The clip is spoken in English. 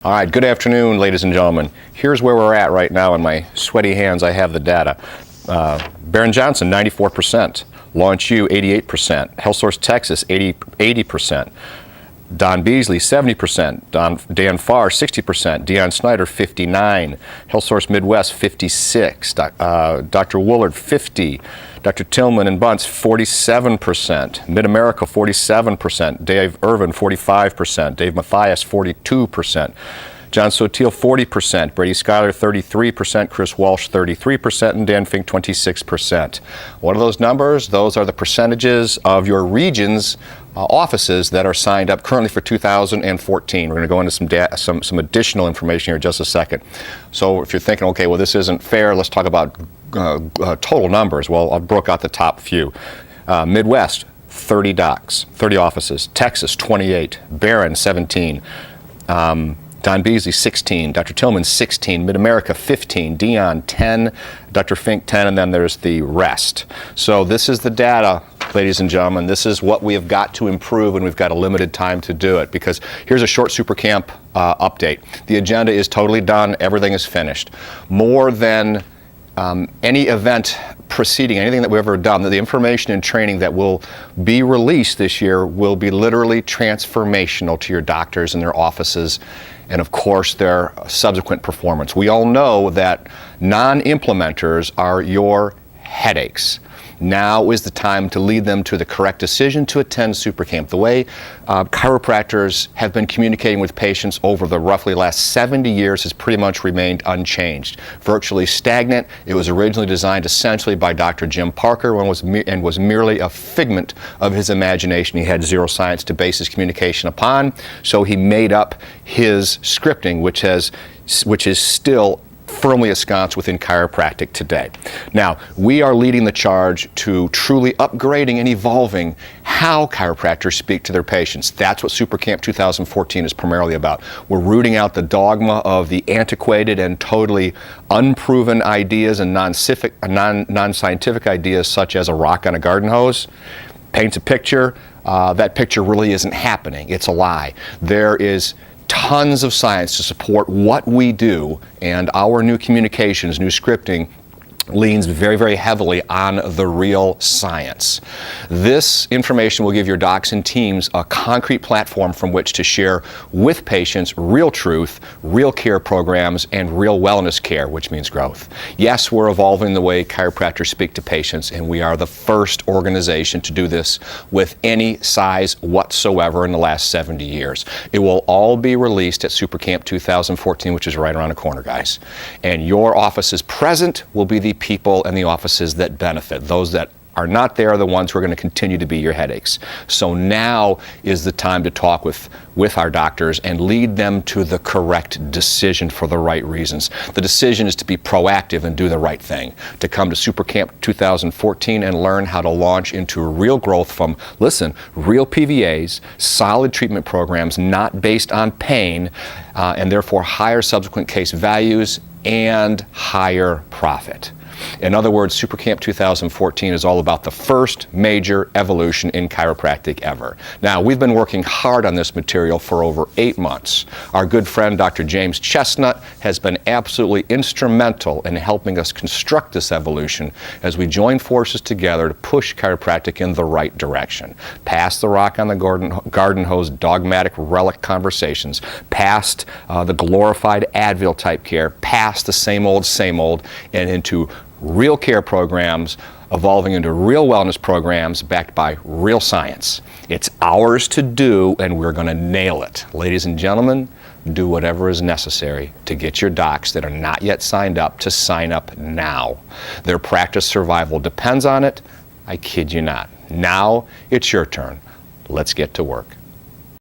All right, good afternoon, ladies and gentlemen. Here's where we're at right now. In my sweaty hands, I have the data. Baron Johnson, 94%. Launch U, 88%. Health Source Texas, 80%. Don Beasley, 70%. Dan Farr, 60%. Deion Snyder, 59%. Health Source Midwest, 56%. Dr. Woolard, 50%. Dr. Tillman and Bunce, 47%. Mid-America, 47%. Dave Irvin, 45%. Dave Mathias, 42%. John Sotil, 40%. Brady Schuyler, 33%. Chris Walsh, 33%. And Dan Fink, 26%. What are those numbers? Those are the percentages of your region's offices that are signed up currently for 2014. We're going to go into some additional information here in just a second. So if you're thinking, okay, well, this isn't fair, let's talk about total numbers. Well, I broke out the top few. Midwest, 30 docs, 30 offices. Texas, 28. Barron, 17. Don Beasley, 16. Dr. Tillman, 16. Mid-America, 15. Deion, 10. Dr. Fink, 10. And then there's the rest. So this is the data, ladies and gentlemen. This is what we have got to improve, and we've got a limited time to do it, because here's a short SuperCamp update. The agenda is totally done. Everything is finished. More than any event preceding anything that we've ever done, the information and training that will be released this year will be literally transformational to your doctors and their offices, and of course their subsequent performance. We all know that non-implementers are your headaches. Now is the time to lead them to the correct decision to attend SuperCamp. The way chiropractors have been communicating with patients over the roughly last 70 years has pretty much remained unchanged. Virtually stagnant. It was originally designed essentially by Dr. Jim Parker and was merely a figment of his imagination. He had zero science to base his communication upon, so he made up his scripting, which is still firmly ensconced within chiropractic today. Now, we are leading the charge to truly upgrading and evolving how chiropractors speak to their patients. That's what SuperCamp 2014 is primarily about. We're rooting out the dogma of the antiquated and totally unproven ideas and non-scientific ideas, such as a rock on a garden hose. Paints a picture. That picture really isn't happening. It's a lie. There is tons of science to support what we do, and our new communications, new scripting, leans very, very heavily on the real science. This information will give your docs and teams a concrete platform from which to share with patients real truth, real care programs, and real wellness care, which means growth. Yes, we're evolving the way chiropractors speak to patients, and we are the first organization to do this with any size whatsoever in the last 70 years. It will all be released at SuperCamp 2014, which is right around the corner, guys. And your offices present will be the people and the offices that benefit. Those that are not there are the ones who are going to continue to be your headaches. So now is the time to talk with our doctors and lead them to the correct decision for the right reasons. The decision is to be proactive and do the right thing, to come to SuperCamp 2014 and learn how to launch into real growth from, listen, real PVAs, solid treatment programs not based on pain, and therefore higher subsequent case values and higher profit. In other words, SuperCamp 2014 is all about the first major evolution in chiropractic ever. Now, we've been working hard on this material for over 8 months. Our good friend, Dr. James Chestnut, has been absolutely instrumental in helping us construct this evolution as we join forces together to push chiropractic in the right direction. Past the rock on the garden hose dogmatic relic conversations, past the glorified Advil type care, past the same old, and into real care programs evolving into real wellness programs backed by real science. It's ours to do, and we're going to nail it. Ladies and gentlemen, do whatever is necessary to get your docs that are not yet signed up to sign up now. Their practice survival depends on it. I kid you not. Now it's your turn. Let's get to work.